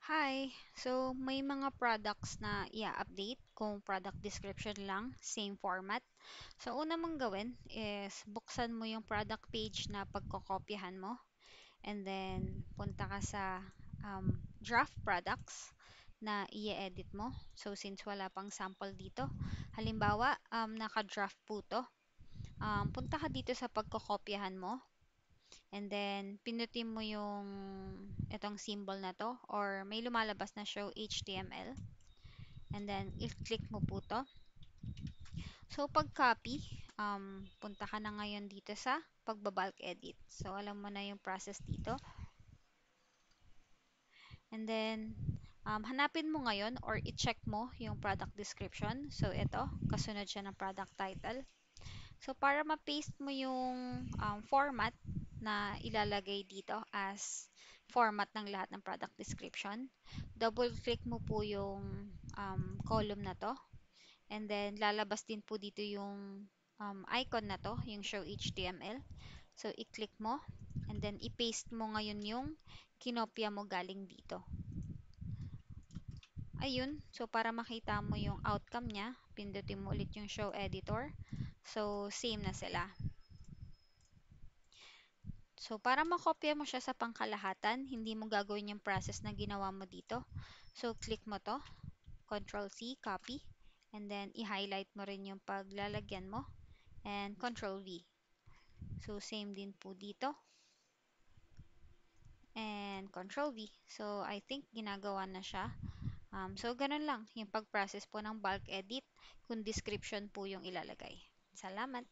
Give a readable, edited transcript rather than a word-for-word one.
Hi! So, may mga products na i-update kung product description lang, same format. So, una mong gawin is buksan mo yung product page na pagkokopyahan mo and then punta ka sa draft products na i-edit mo. So, since wala pang sample dito, halimbawa, naka-draft po to, punta ka dito sa pagkokopyahan mo. And then, pinutin mo yung itong symbol na to or may lumalabas na show HTML. And then, i-click mo po to. So, pag copy, punta ka na ngayon dito sa pagbabulk edit. So, alam mo na yung process dito. And then, hanapin mo ngayon or i-check mo yung product description. So, ito, kasunod siya ng product title. So, para ma-paste mo yung format na ilalagay dito as format ng lahat ng product description, double-click mo po yung column na to. And then, lalabas din po dito yung icon na to, yung show HTML. So, i-click mo. And then, i-paste mo ngayon yung kinopya mo galing dito. Ayun. So, para makita mo yung outcome niya, pindutin mo ulit yung show editor. So, same na sila. So, para makopya mo siya sa pangkalahatan, hindi mo gagawin yung process na ginawa mo dito. So, click mo to, Ctrl-C, copy, and then i-highlight mo rin yung paglalagyan mo, and Ctrl-V. So, same din po dito, and Ctrl-V. So, I think ginagawa na siya. So, ganun lang yung pag-process po ng bulk edit kung description po yung ilalagay. Salamat!